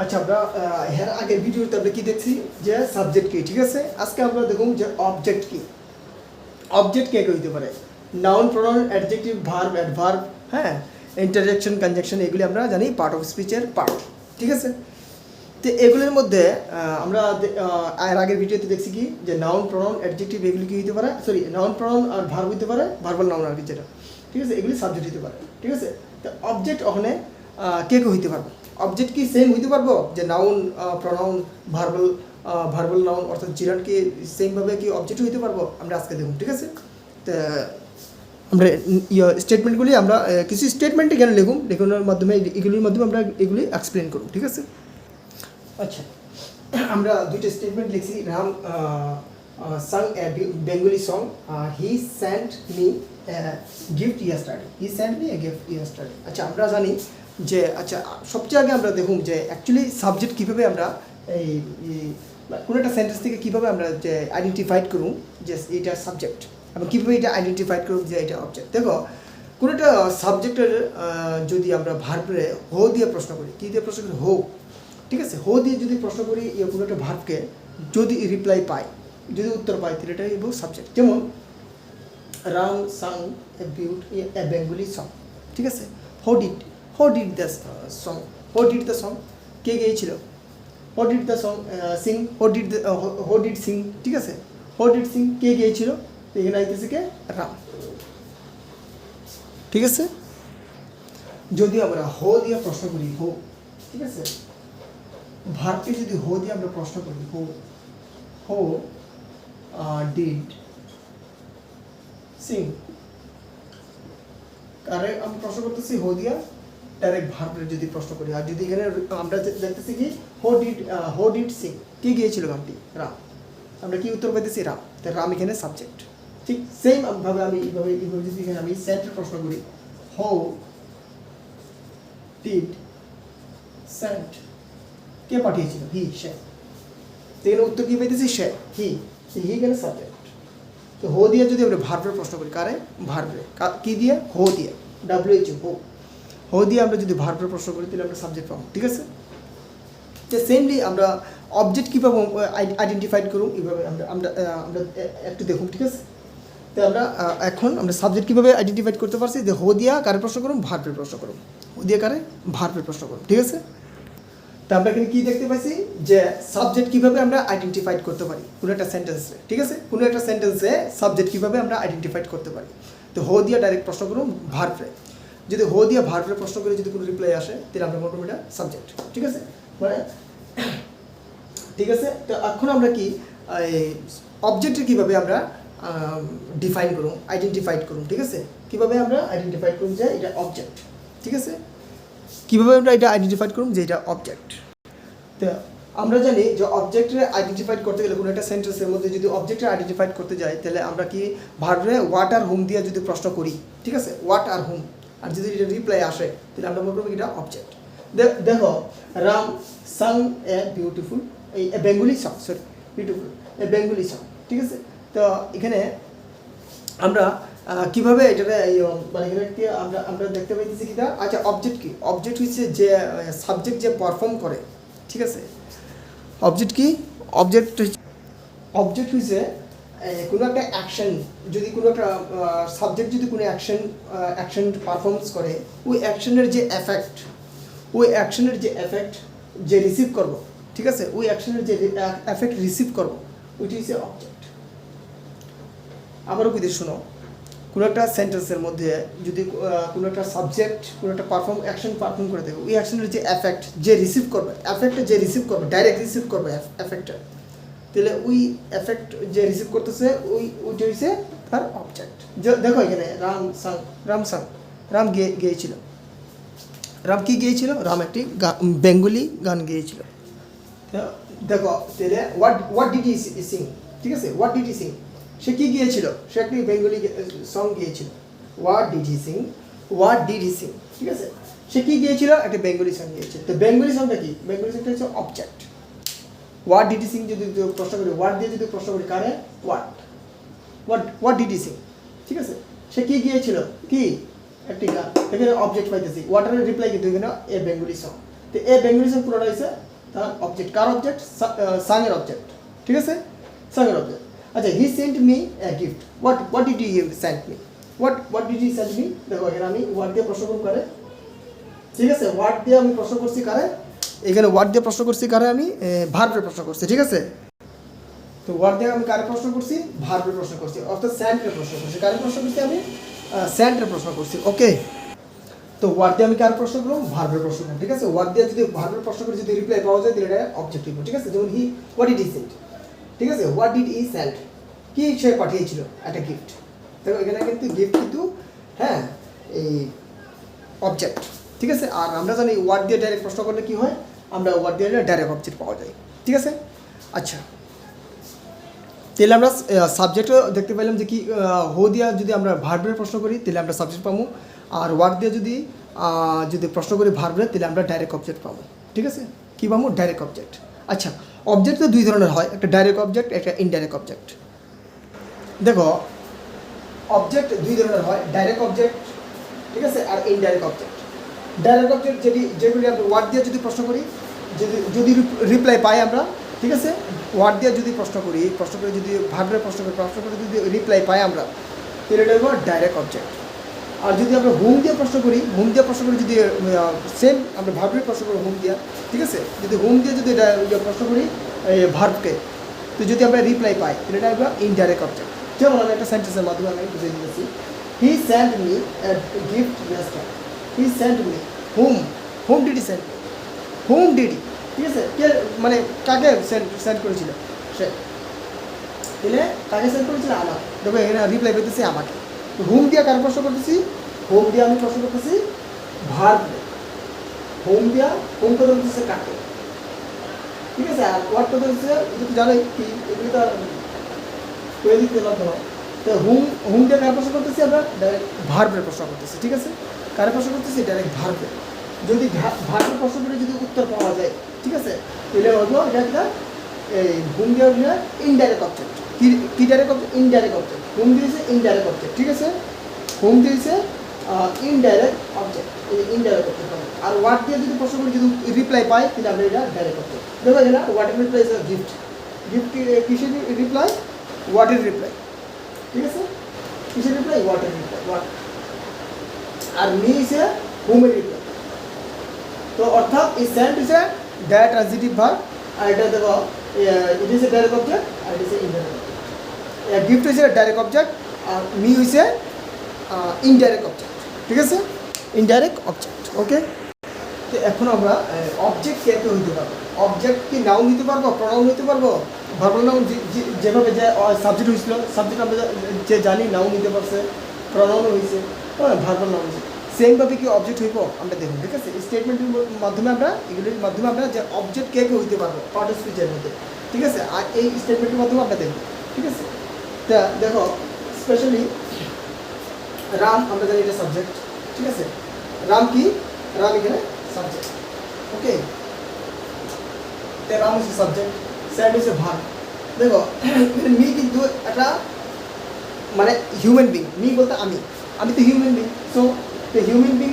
আচ্ছা আমরা এর আগের ভিডিওতে আমরা কি দেখছি যে সাবজেক্ট কি, ঠিক আছে। আজকে আমরা দেখুন যে অবজেক্ট কি। অবজেক্ট কে হইতে পারে? Noun, pronoun, adjective, verb, adverb, হ্যাঁ, ইন্টারজেকশন, কনজাংশন, এগুলি আমরা জানি পার্ট অফ স্পিচের পার্ট, ঠিক আছে। তো এগুলির মধ্যে আমরা এর আগের ভিডিওতে দেখছি কি যে নাউন, প্রোনাউন, অ্যাডজেক্টিভ এগুলি কি হইতে পারে, সরি নাউন, প্রোনাউন আর ভার্ব হইতে পারে, ভার্বাল নাউন আর কি যেটা, ঠিক আছে, এগুলি সাবজেক্ট হইতে পারে, ঠিক আছে। তো অবজেক্ট ওখানে কে হইতে পারবে? অবজেক্ট কি সেম হইতে পারবো যে নাউন, প্রোনাউন, ভার্বাল নাউন অর্থাৎ জিরাট কি সেমভাবে কি অবজেক্ট হইতে পারবো? আমরা আজকে দেখুন, ঠিক আছে। তো আমরা স্টেটমেন্টগুলি আমরা কিছু স্টেটমেন্ট এখানে লেখনের মাধ্যমে এগুলির মাধ্যমে আমরা এগুলি এক্সপ্লেন করব, ঠিক আছে। আচ্ছা আমরা দুইটা স্টেটমেন্ট লিখছি। Ram sang a Bengali song. He sent me a gift yesterday. He sent me a gift yesterday. আচ্ছা আমরা জানি যে আচ্ছা সবচেয়ে আগে আমরা দেখুন যে অ্যাকচুয়ালি সাবজেক্ট কীভাবে আমরা এই কোনো একটা সেন্টেন্স থেকে কীভাবে আমরা যে আইডেন্টিফাইড করুন যে এটা সাবজেক্ট এবং কীভাবে এটা আইডেন্টিফাইড করুন যে এটা অবজেক্ট। দেখো কোনো একটা সাবজেক্টের যদি আমরা ভার্বে হো দিয়ে প্রশ্ন করি, কী দিয়ে প্রশ্ন করি? হো, ঠিক আছে। হো দিয়ে যদি প্রশ্ন করি কোনো একটা ভার্বকে যদি রিপ্লাই পাই, যদি উত্তর পাই তাহলে এটাই সাবজেক্ট। যেমন রাম সাং এ বেঙ্গলি সং, ঠিক আছে। হো ডিড দ্য সং, হো ডিড দ্য সং, কে গেয়েছিল? হো ডিড দ্য সং সিং, হো ডিড সিং, ঠিক আছে। হো ডিড সিং, কে গেয়েছিল? তো এখানে আইতেছে কে? রাম, ঠিক আছে। যদি আমরা হো দিয়ে প্রশ্ন করি, হো, ঠিক আছে, ভার্বকে যদি হো দিয়ে আমরা প্রশ্ন করি, হো ডিড সিং, কারে আমি প্রশ্ন করতেছি? হো দিয়া ডাইরেক্ট ভার্বের যদি প্রশ্ন করি। আর যদি এখানে আমরা দেখতেছি কি হো ডিড সিং, কে গিয়েছিল গানটি? রাম, আমরা কি উত্তর পাইতেছি? রাম। তো রাম এখানে সাবজেক্ট। ঠিক সেম ভাবে আমি এইভাবে যদি এখানে আমি সেন্টের প্রশ্ন করি, হো ডিড সেন্ট, কে পাঠিয়েছিল? হি, সে। তো এখানে উত্তর কি পাইতেছি? সে, হি এখানে সাবজেক্ট। তো হো দিয়ে যদি আমরা ভার্বের প্রশ্ন করি, কারে? ভার্বে, কি দিয়ে? হো দিয়ে, WHO, হো দিয়ে আমরা যদি ভার্বের প্রশ্ন করি তাহলে আমরা সাবজেক্ট পাবো, ঠিক আছে। তো সেমলি আমরা অবজেক্ট কীভাবে আইডেন্টিফাইড করুন এইভাবে আমরা আমরা আমরা একটু দেখুন, ঠিক আছে। তো আমরা এখন আমরা সাবজেক্ট কীভাবে আইডেন্টিফাইড করতে পারছি যে হো দিয়া কারে প্রশ্ন করুন? ভার্বের প্রশ্ন করুন। হো দিয়ে কারে? ভার্বের প্রশ্ন করুন, ঠিক আছে। তো আমরা এখানে কী দেখতে পাইছি যে সাবজেক্ট কীভাবে আমরা আইডেন্টিফাইড করতে পারি কোনো একটা সেন্টেন্সে, ঠিক আছে। কোনো একটা সেন্টেন্সে সাবজেক্ট কীভাবে আমরা আইডেন্টিফাইড করতে পারি। তো হো দিয়া ডাইরেক্ট প্রশ্ন করুন ভার্বে, যদি হো দিয়া ভার্বের প্রশ্ন করে যদি কোনো রিপ্লাই আসে তাহলে আমরা বলবো এটা সাবজেক্ট, ঠিক আছে, মানে ঠিক আছে। তো এখন আমরা কি অবজেক্টের কীভাবে আমরা ডিফাইন করুন, আইডেন্টিফাইড করুন, ঠিক আছে। কীভাবে আমরা আইডেন্টিফাইড করুন যে এটা অবজেক্ট, ঠিক আছে। কীভাবে আমরা এটা আইডেন্টিফাইড করুন যে এটা অবজেক্ট। তো আমরা জানি যে অবজেক্টের আইডেন্টিফাইড করতে গেলে কোনো একটা সেন্টেন্সের মধ্যে যদি অবজেক্টের আইডেন্টিফাইড করতে যাই তাহলে আমরা কি ভার্বে হোয়াট আর হোম দিয়ে যদি প্রশ্ন করি, ঠিক আছে, হোয়াট আর হোম, আর যদি এটা রিপ্লাই আসে তাহলে আমরা বলবো এটা অবজেক্ট। দেখো Ram sang a beautiful a Bengali song, sorry beautiful a Bengali song, ঠিক আছে। তো এখানে আমরা কীভাবে এটা মানে এখানে কি আমরা দেখতে পাইতেছি কিনা। আচ্ছা অবজেক্ট কি? অবজেক্ট হচ্ছে যে সাবজেক্ট যে পারফর্ম করে, ঠিক আছে। অবজেক্ট কি? অবজেক্ট হচ্ছে কোনো একটা অ্যাকশন, যদি কোনো একটা সাবজেক্ট যদি কোনো অ্যাকশন পারফর্মস করে, ওই অ্যাকশনের যে এফেক্ট, যে রিসিভ করবো, ঠিক আছে, ওই অ্যাকশনের যে এফেক্ট রিসিভ করবো ওইটি হচ্ছে অবজেক্ট। আবারও কিছু শোনো, কোনো একটা সেন্টেন্সের মধ্যে যদি কোনো একটা সাবজেক্ট কোনো একটা অ্যাকশন পারফর্ম করে দেবে, ওই অ্যাকশনের যে এফেক্ট যে রিসিভ করবে, ডাইরেক্ট রিসিভ করবে এফেক্টটা, তাহলে ওই এফেক্ট যে রিসিভ করতেছে ওইটা হচ্ছে তার অবজেক্ট। দেখো এখানে রাম গেয়েছিল। রাম কি গেয়েছিল? রাম একটি বেঙ্গলি গান গেয়েছিল। দেখো তাহলে হোয়াট ডিড হি সিং, ঠিক আছে, হোয়াট ডিড হি সিং, সে কি গিয়েছিল? সে একটি বেঙ্গলি সং গিয়েছিল। হোয়াট ডিড হি সিং, ঠিক আছে, সে কি গিয়েছিল? একটা বেঙ্গলি সং গিয়েছিল। তো বেঙ্গলি সংটা কি? বেঙ্গলি সংটা হচ্ছে object. What did he Singh যদি প্রশ্ন করি, হোয়াট দিয়ে যদি প্রশ্ন করি, কারে? হোয়াট ডিড হি সিং, ঠিক আছে, সে কি গিয়েছিল? কি একটি গান, এখানে অবজেক্ট পাইতেছি। হোয়াটারের রিপ্লাই কিন্তু এখানে এ বেঙ্গলি সং। তো এ বেঙ্গলিজম পুরোটা হচ্ছে তার অবজেক্ট, কার অবজেক্ট, সাংয়ের অবজেক্ট, ঠিক আছে, সাংয়ের অবজেক্ট। আচ্ছা, he sent me a gift, what did he sent me, what did he sent me. দেখো এখানে আমি ওয়ার্ড দিয়ে প্রশ্ন করব কারে, ঠিক আছে, ওয়ার্ড দিয়ে আমি প্রশ্ন করছি কারে, এখানে ওয়ার্ড দিয়ে প্রশ্ন করছি কারে, আমি ভার্বের প্রশ্ন করছি, ঠিক আছে। তো ওয়ার্ড দিয়ে আমি কারে প্রশ্ন করছি, ভার্বের প্রশ্ন করছি, অর্থাৎ সেন্টের প্রশ্ন করছি, কারে প্রশ্ন করছি আমি, সেন্টের প্রশ্ন করছি, ওকে। তো ওয়ার্ড দিয়ে আমি কার প্রশ্ন করব, ভার্বের প্রশ্ন করব, ঠিক আছে। ওয়ার্ড দিয়ে যদি ভার্বের প্রশ্ন করে যদি রিপ্লাই পাওয়া যায় তাহলে এটা অবজেক্টিভ, ঠিক আছে। যেমন হি, হোয়াট ডিড হি সেন্ট, ঠিক আছে, হোয়াট ডিড হি সেন্ট, কি সে পাঠিয়েছিল, একটা গিফট। দেখো এখানে কিন্তু গিফট কিন্তু হ্যাঁ এই অবজেক্ট, ঠিক আছে। আর আমরা জানি ওয়ার্ড দিয়ে ডাইরেক্ট প্রশ্ন করলে কি হয়, আমরা ওয়ার্ড দিয়ে ডাইরেক্ট অবজেক্ট পাওয়া যায়, ঠিক আছে। আচ্ছা, তাহলে আমরা সাবজেক্টও দেখতে পেলাম যে কি হো দিয়া যদি আমরা ভার্বের প্রশ্ন করি তাহলে আমরা সাবজেক্ট পাবো, আর ওয়ার্ড দিয়ে যদি প্রশ্ন করি ভার্বের তাহলে আমরা ডাইরেক্ট অবজেক্ট পাবো, ঠিক আছে। কী পাবো, ডাইরেক্ট অবজেক্ট। আচ্ছা, অবজেক্ট তো দুই ধরনের হয়, একটা ডাইরেক্ট অবজেক্ট, একটা ইনডাইরেক্ট অবজেক্ট। দেখো অবজেক্ট দুই ধরনের হয়, ডাইরেক্ট অবজেক্ট, ঠিক আছে, আর ইনডাইরেক্ট অবজেক্ট। ডাইরেক্ট অবজেক্ট যেগুলি আমরা ওয়ার্ড দিয়ে যদি প্রশ্ন করি, যদি রিপ্লাই পাই আমরা, ঠিক আছে, ওয়ার্ড দিয়ে যদি প্রশ্ন করে যদি ভার্বের প্রশ্ন করে যদি রিপ্লাই পাই আমরা, তাহলে এটা হলো ডাইরেক্ট অবজেক্ট। আর যদি আমরা হোম দিয়ে প্রশ্ন করি যদি সেম আমরা ভার্বের প্রশ্ন করি হোম দিয়া, ঠিক আছে, যদি হোম দিয়ে যদি প্রশ্ন করি ভার্বকে, তো যদি আমরা রিপ্লাই পাই তাহলে এটা হলো ইনডাইরেক্ট অবজেক্ট। যেমন আমি একটা সেন্টেন্সের মাধ্যমে আমি বুঝিয়ে দিয়েছি, he sent me a gift yesterday, he sent me, whom did he sent me, whom did he, ঠিক আছে, কে মানে কাকে সেন্ড করেছিল, সে, তাহলে কাকে সেন্ড করেছিল, আমার। দেখো এখানে রিপ্লাই পেতেছি আমাকে। হোম দিয়ে কার প্রশ্ন করতেছি, হোম দিয়ে আমি প্রশ্ন করতেছি ভার্ব, হোম দিয়া হোম কথা বলতেছে কাকে, ঠিক আছে। আর ওয়ার্ড কথা হচ্ছে যদি জানোই কি এগুলি তো করে দিতে পারতো না। তো হোম দিয়ে কার প্রশ্ন করতেছি, আমরা ডাইরেক্ট ভার্বের প্রশ্ন করতেছি, ঠিক আছে। কার প্রশ্ন করতেছি, ডাইরেক্ট ভার্বের। যদি ভার্বের প্রশ্ন করে যদি উত্তর পাওয়া যায়, ঠিক আছে, তাহলে হলো এটা এই হোম দিয়ে ইনডাইরেক্ট অবজেক্ট। কি direct object, indirect object. Home দিয়েছে ইনডাইরেক্ট অবজেক্ট, ঠিক আছে, হোম দিয়েছে ইনডাইরেক্ট অবজেক্ট, ইনডাইরেক্ট অবজেক্ট হবে। আর ওয়ার্ড দিয়ে যদি প্রশ্ন করে যদি রিপ্লাই পাই তাহলে আমরা এটা ডাইরেক্ট অবজেক্ট। দেখো এখানে ওয়ার্ডের রিপ্লাই ইজ গিফট, কিসের রিপ্লাই, ওয়ার্ডের রিপ্লাই, ঠিক আছে, কিসের রিপ্লাই, ওয়ার্ডের রিপ্লাই, ওয়ার্ড। আর মি ইজ হোমের রিপ্লাই। তো অর্থাৎ এই sent is that transitive verb, আর এটা দেখো it is a direct object, আর it is a indirect object. Gift হচ্ছে ডাইরেক্ট অবজেক্ট, আর মি হচ্ছে ইনডাইরেক্ট অবজেক্ট, ঠিক আছে, ইনডাইরেক্ট অবজেক্ট, ওকে। তো এখন আমরা অবজেক্ট কে কে হইতে পারবো, অবজেক্ট কি নাউন হইতে পারবো, প্রনাউন হইতে পারবো। ভার্বাল নাউন যেভাবে যে সাবজেক্ট হয়েছিল, সাবজেক্ট আমরা যে জানি নাউন হইতে পারছে, প্রনাউন হয়েছে, হ্যাঁ ভার্বাল নাউন হয়েছে, সেমভাবে কি অবজেক্ট হইব আমরা দেখুন, ঠিক আছে। স্টেটমেন্টের মাধ্যমে আমরা এগুলির মাধ্যমে আমরা যে অবজেক্ট কে কে হইতে পারবো পার্ট অফ স্পিচের মধ্যে, ঠিক আছে। আর এই স্টেটমেন্টের মাধ্যমে আমরা দেখব, ঠিক আছে। তা দেখো স্পেশালি রাম, আমরা জানি এটা সাবজেক্ট, ঠিক আছে। রাম কি, রাম এখানে সাবজেক্ট, ওকে। রাম হচ্ছে সাবজেক্ট, স্যান্ড হচ্ছে ভার্ব। দেখো মি কিন্তু একটা মানে হিউম্যান বিং, মি বলতে আমি তো human being, so human being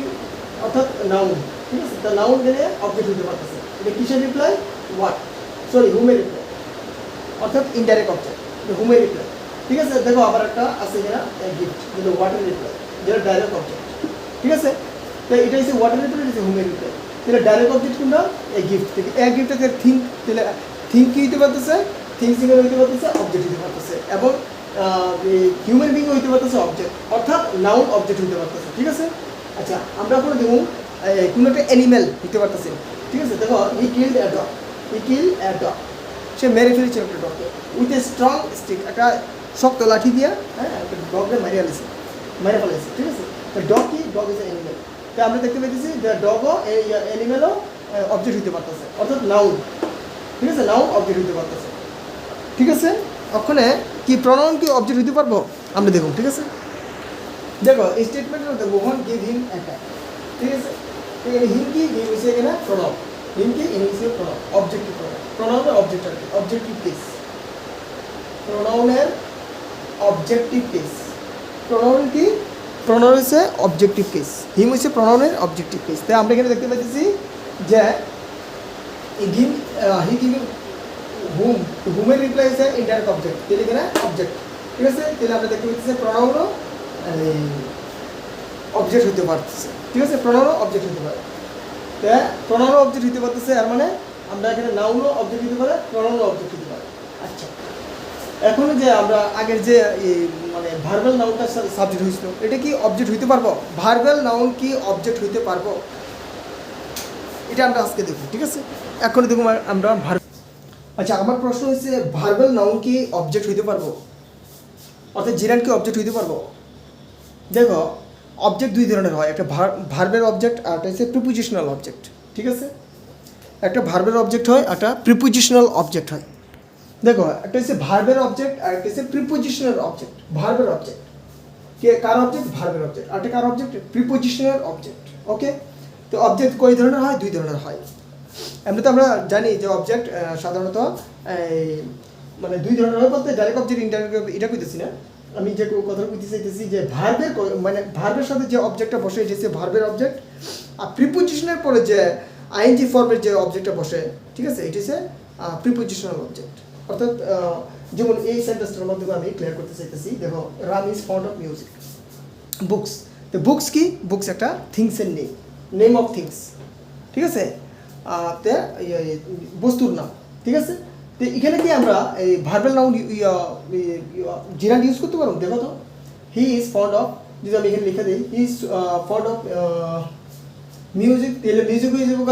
অর্থাৎ নাউন, ঠিক আছে। তা নাউন দিলে অবজেক্ট হতে পারতেছে, এটা কিসের রিপ্লাই, হোয়াট, সরি হোমের রিপ্লাই, অর্থাৎ ইনডাইরেক্ট অবজেক্ট, হোমের রিপ্লাই, ঠিক আছে। দেখো আবার একটা আছে যেটা গিফট, যেটা ওয়াটার রিপ্লাই, যেটা ডাইরেক্ট অবজেক্ট, ঠিক আছে। তো এটা হচ্ছে ওয়াটার রিপ্লাই, এটা হচ্ছে হোমের রিপ্লাই। তাহলে ডাইরেক্ট অবজেক্ট কোনটা, এই গিফট থেকে। এক গিফট থেকে থিঙ্ক, তাহলে থিঙ্ক কি হইতে পারতেছে, থিঙ্কসিংয়ের হইতে পারতেছে, অবজেক্ট হইতে পারতেছে, এবং হিউম্যান বিং হইতে পারতেছে অবজেক্ট, অর্থাৎ নাউন অবজেক্ট হইতে পারতেছে, ঠিক আছে। আচ্ছা, আমরা কোনো দেখুন কোনো একটা অ্যানিম্যাল হইতে পারতেছে, ঠিক আছে। দেখো হি কিল্ড এ ডগ, সে মেরে ফেলেছে একটা ডগকে উইথ এ স্ট্রং স্টিক, একটা শক্ত লাঠি দিয়া, হ্যাঁ, একটা ডগকে মেরে ফেলেছে, ঠিক আছে। তো ডগ কি, ডগ ইজ অ্যানিম্যাল। তো আমরা দেখতে পেয়েছি যে ডগও অ্যানিম্যালও অবজেক্ট হইতে পারতেছে, অর্থাৎ নাউন, ঠিক আছে, নাউন অবজেক্ট হইতে পারতেছে, ঠিক আছে। ওখানে কি প্রনাউন কি অবজেক্ট হইতে পারবো আমরা দেখুন, ঠিক আছে। দেখো এই স্টেটমেন্টের মধ্যে মোহন গিভ হিম এ ক্যাট, ঠিক আছে। এখানে হিম কি, হিম হচ্ছে এখানে প্রনাউন, হিম কি, হিম হচ্ছে প্রনাউন, অবজেক্টিভ প্রনাউন, প্রনাউনের অবজেক্ট আর কি, অবজেক্টিভ কেস, প্রনাউনের অবজেক্টিভ কেস। প্রনাউন কি, প্রনাউন হচ্ছে অবজেক্টিভ কেস, হিম হচ্ছে প্রনাউনের অবজেক্টিভ কেস। তাই আমরা এখানে দেখতে পাচ্ছি যে গিভ হি গিভিং হুম, হুমের রিপ্লাই হচ্ছে ইনডাইরেক্ট অবজেক্ট, তাহলে এখানে অবজেক্ট, ঠিক আছে। তাহলে আমরা দেখতে পাচ্ছি প্রোনাউনও অবজেক্ট হতে পারতেছে, ঠিক আছে, প্রোনাউনও অবজেক্ট হতে পারে। তা প্রোনাউনও অবজেক্ট হতে পারতেছে, আর মানে আমরা এখানে নাউনও অবজেক্ট হতে পারে, প্রোনাউনও অবজেক্ট হতে পারে। আচ্ছা, এখন যে আমরা আগের যে মানে ভার্বাল নাউনটা সাবজেক্ট হয়েছিল, এটা কি অবজেক্ট হইতে পারবো? ভার্বাল নাউন কি অবজেক্ট হইতে পারবো? এটা আমরা আজকে দেখব, ঠিক আছে। এখন দেখুন আমরা আচ্ছা, আমার প্রশ্ন হচ্ছে ভার্বাল নাউন কি অবজেক্ট হইতে পারবো, অর্থাৎ জিরান্ড কি অবজেক্ট হইতে পারবো? দেখো, অবজেক্ট দুই ধরনের হয়, একটা ভার্বের অবজেক্ট আর একটা হচ্ছে প্রিপোজিশনাল অবজেক্ট, ঠিক আছে। একটা ভার্বের অবজেক্ট হয়, একটা প্রিপোজিশনাল অবজেক্ট হয়। দেখো, একটা হচ্ছে ভার্বের অবজেক্ট আর একটা হচ্ছে প্রিপোজিশনাল অবজেক্ট। ভার্বের অবজেক্ট কার অবজেক্ট? ভার্বের অবজেক্ট। আর একটা কার অবজেক্ট? Prepositional object. ওকে, তো অবজেক্ট কয় ধরনের হয়? দুই ধরনের হয়। এমনি তো আমরা জানি যে অবজেক্ট সাধারণত মানে দুই ধরনের হয় বলতে ডাইরেক্ট অবজেক্ট, ইনডাইরেক্ট, এটা কইতেছি না। আমি যে কথা কইতে চাইতেছি যে ভার্বের মানে ভার্বের সাথে যে অবজেক্টটা বসে এটা হচ্ছে ভার্বের অবজেক্ট, আর প্রিপোজিশনের পরে যে আইএনজি ফর্মের যে অবজেক্টটা বসে, ঠিক আছে, এটা হচ্ছে প্রিপোজিশনাল অবজেক্ট। অর্থাৎ যেমন এই সেন্টেন্সটার মাধ্যমে আমি ক্লিয়ার করতে চাইতেছি। দেখো, Ram is found of music. Books, তো বুকস কি? বুকস একটা থিংসের নেম অফ থিংস, ঠিক আছে, তে বস্তুর নাম, ঠিক আছে। তো এখানে কি আমরা এই ভার্বাল নাউন জিরান্ড ইউজ করতে পারবো? দেখো তো, হি ইজ ফন্ড অফ, যদি আমি এখানে লিখে দিই হি ইজ ফন্ড অফ মিউজিক, তাহলে মিউজিক হয়ে যাবো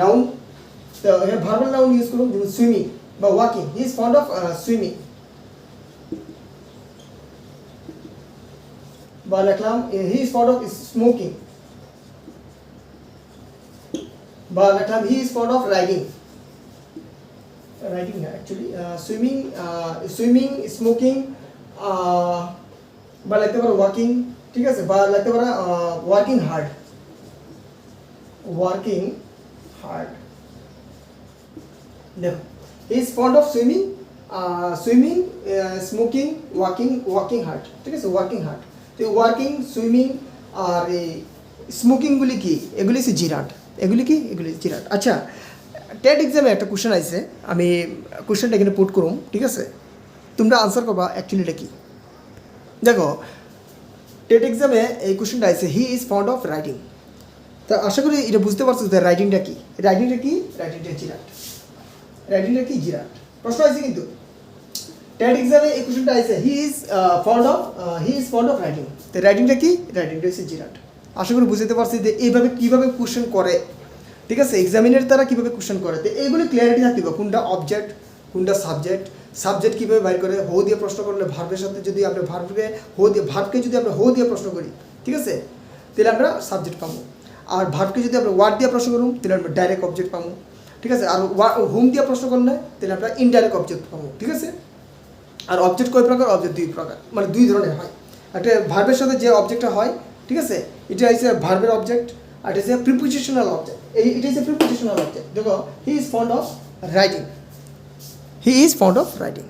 নাউন। তো এখানে ভার্বাল নাউন ইউজ করুন, যেমন সুইমিং বা walking. He is fond of swimming. বা লিখলাম হি ইজ ফন্ড অফ স্মোকিং, বা লিখলাম হি is fond of riding. Riding না, অ্যাকচুয়ালি সুইমিং, স্মোকিং, বা লিখতে পারো ওয়াকিং, ঠিক আছে, বা লিখতে পারো ওয়ার্কিং হার্ড। Working hard. দেখো, he is fond of swimming, smoking, working hard, ঠিক আছে, ওয়ার্কিং হার্ড। তো ওয়ার্কিং, সুইমিং আর এই স্মোকিংগুলি কি? এগুলি হচ্ছে জিরান্ড। এগুলি কি? এগুলি জিরান্ড। আচ্ছা, টেট এক্সামে একটা কোশ্চেন আছে, আমি কোশ্চেনটা এখানে পুট করুম, ঠিক আছে, তোমরা আনসার করবা অ্যাকচুয়ালি এটা কি। দেখো, টেট এক্সামে এই কোশ্চেনটা আছে, হি ইজ ফন্ড অফ রাইটিং। তা আশা করি এটা বুঝতে পারছো যে রাইটিংটা কি। রাইটিংটা কি? রাইটিংটা জিরান্ড। রাইটিংটা কি? জিরান্ড। প্রশ্ন আছে কিন্তু টেট এক্সামে এই কোশ্চেনটা আছে, হি ইজ ফন্ড অফ রাইটিং। তো রাইটিংটা কি? রাইটিংটা হচ্ছে জিরান্ড। আশা করি বুঝতে পারছি যে এইভাবে কীভাবে কোশ্চেন করে, ঠিক আছে, এক্সামিনের তারা কীভাবে কোশ্চেন করে। তো এইগুলি ক্লিয়ারিটি থাকতে হবে, কোনটা অবজেক্ট, কোনটা সাবজেক্ট কীভাবে বাইর করে। হো দিয়ে প্রশ্ন করলে, ভার্বের সাথে যদি আমরা ভার্বকে যদি আমরা হো দিয়ে প্রশ্ন করি, ঠিক আছে, তাহলে আমরা সাবজেক্ট পাবো। আর ভার্বকে যদি আমরা ওয়ার্ড দিয়ে প্রশ্ন করুন, তাহলে আমরা ডাইরেক্ট অবজেক্ট পাবো, ঠিক আছে। আর হোম দিয়ে প্রশ্ন করলে তাহলে আমরা ইনডাইরেক্ট অবজেক্ট পাবো, ঠিক আছে। আর অবজেক্ট কয় প্রকার? অবজেক্ট দুই প্রকার, মানে দুই ধরনের হয়। একটা ভার্বের সাথে যে অবজেক্টটা হয়, ঠিক আছে, এটা হচ্ছে ভার্বের অবজেক্ট, আর এটা হচ্ছে প্রিপোজিশনাল অবজেক্ট। এটা হচ্ছে প্রিপোজিশনাল অবজেক্ট। দেখো, he is fond of writing. He is fond of writing.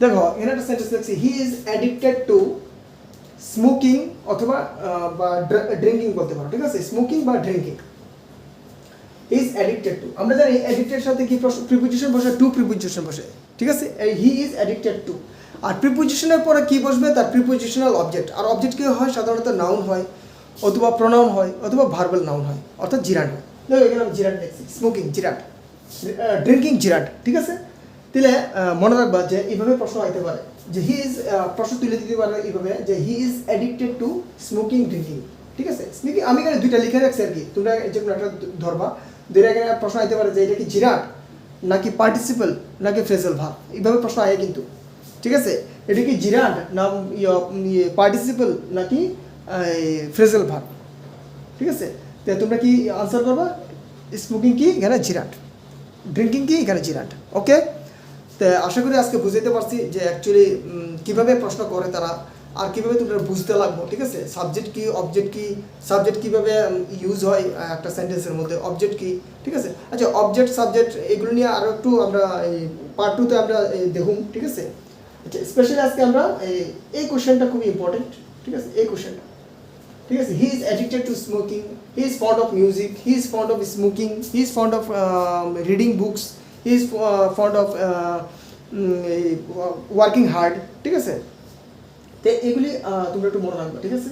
দেখো, এখানে একটা সেন্টেন্স দেখছি, he is addicted to smoking অথবা বা ড্রিঙ্কিং বলতে পারো, ঠিক আছে, স্মোকিং বা drinking. He is addicted to, আমরা জানি অ্যাডিক্টেড সাথে কি প্রিপোজিশন বসে? টু প্রিপোজিশন বসে, ঠিক আছে। হি ইজ অ্যাডিক্টেড টু, আর প্রিপোজিশনের পরে কি বসবে? তার প্রিপোজিশনাল অবজেক্ট। আর অবজেক্ট কি হয়? সাধারণত নাউন হয়, অথবা প্রোনাউন হয়, অথবা ভার্বাল নাউন হয়, অর্থাৎ জিরান্ড হয়। দেখো, এখানে আমি জিরান্ড দেখছি, স্মোকিং জিরান্ড, ড্রিঙ্কিং জিরান্ড, ঠিক আছে। তাহলে মনে রাখবা যে এইভাবে প্রশ্ন হইতে পারে যে হি ইজ, প্রশ্ন তুলে দিতে পারে এইভাবে যে he is addicted to smoking, drinking, ঠিক আছে। স্মোকিং আমি এখানে দুইটা লিখে রাখছি আর কি, তোমরা যে কোনো একটা ধরবা। দুইটা এখানে প্রশ্ন হইতে পারে যে এটা কি জিরান্ড নাকি পার্টিসিপল নাকি ফ্রেজাল ভার্ব, এইভাবে প্রশ্ন আয় কিন্তু, ঠিক আছে। এটা কি জিরান্ড না পার্টিসিপল নাকি ফ্রেজাল ভার্ব, ঠিক আছে। তো তোমরা কি আনসার করবা? স্মোকিং কি? এখানে জিরান্ড। ড্রিঙ্কিং কি? এখানে জিরান্ড। ওকে, তো আশা করি আজকে বুঝাইতে পারছি যে অ্যাকচুয়ালি কীভাবে প্রশ্ন করে তারা, আর কীভাবে তোমরা বুঝতে লাগবো, ঠিক আছে। সাবজেক্ট কি, অবজেক্ট কি, সাবজেক্ট কীভাবে ইউজ হয় একটা সেন্টেন্সের মধ্যে, অবজেক্ট কি, ঠিক আছে। আচ্ছা, অবজেক্ট সাবজেক্ট এগুলো নিয়ে আরও একটু আমরা এই পার্ট 2-তে আমরা দেখুন, ঠিক আছে। আচ্ছা, স্পেশালি আজকে আমরা এই কোশ্চেনটা খুবই ইম্পর্টেন্ট, ঠিক আছে, এই কোশ্চেনটা ঠিক আছে, he is addicted to smoking, he is fond of music, he is fond of smoking, he is fond of reading books, he is fond of working hard. ঠিক আছে, তো এগুলি তোমরা একটু মনে রাখবে। ঠিক আছে,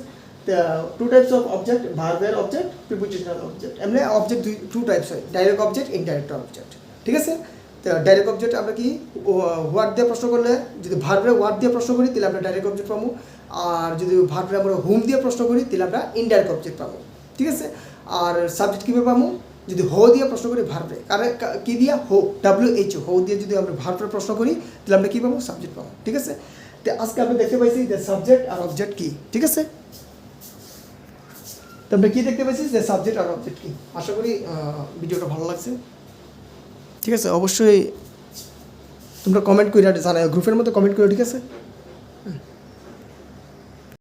টু টাইপস অফ অবজেক্ট, ভার্বের অবজেক্ট, প্রিপোজিশনাল অবজেক্ট। এমনি অবজেক্ট টু টাইপস হয়, ডাইরেক্ট অবজেক্ট, ইনডাইরেক্ট অবজেক্ট। ঠিক আছে, তো ডাইরেক্ট অবজেক্ট আমরা কি ওয়ার্ড দিয়ে প্রশ্ন করলে, যদি ভার্বের ওয়ার্ড দিয়ে প্রশ্ন করি তাহলে আমরা ডাইরেক্ট অবজেক্ট পাবো, আর যদি ভার্বের আমরা হোম দিয়ে প্রশ্ন করি তাহলে আমরা ইনডাইরেক্ট অবজেক্ট পাবো। ঠিক আছে, আর সাবজেক্ট কীভাবে পাবো, যদি হো দিয়ে প্রশ্ন করি ভার্বে, কারণ কী দিয়া, হো, WHO, হো দিয়ে যদি আমরা ভার্বের প্রশ্ন করি তাহলে আমরা কী পাবো, সাবজেক্ট পাবো। ঠিক আছে, তো আজকে আমরা দেখতে পাইছি যে সাবজেক্ট আর অবজেক্ট কী। ঠিক আছে, তো আমরা কী দেখতে পাইছি যে সাবজেক্ট আর অবজেক্ট কী। আশা করি ভিডিওটা ভালো লাগছে। ঠিক আছে, অবশ্যই তোমরা কমেন্ট করে জানাও, গ্রুপের মধ্যে কমেন্ট করো। ঠিক আছে।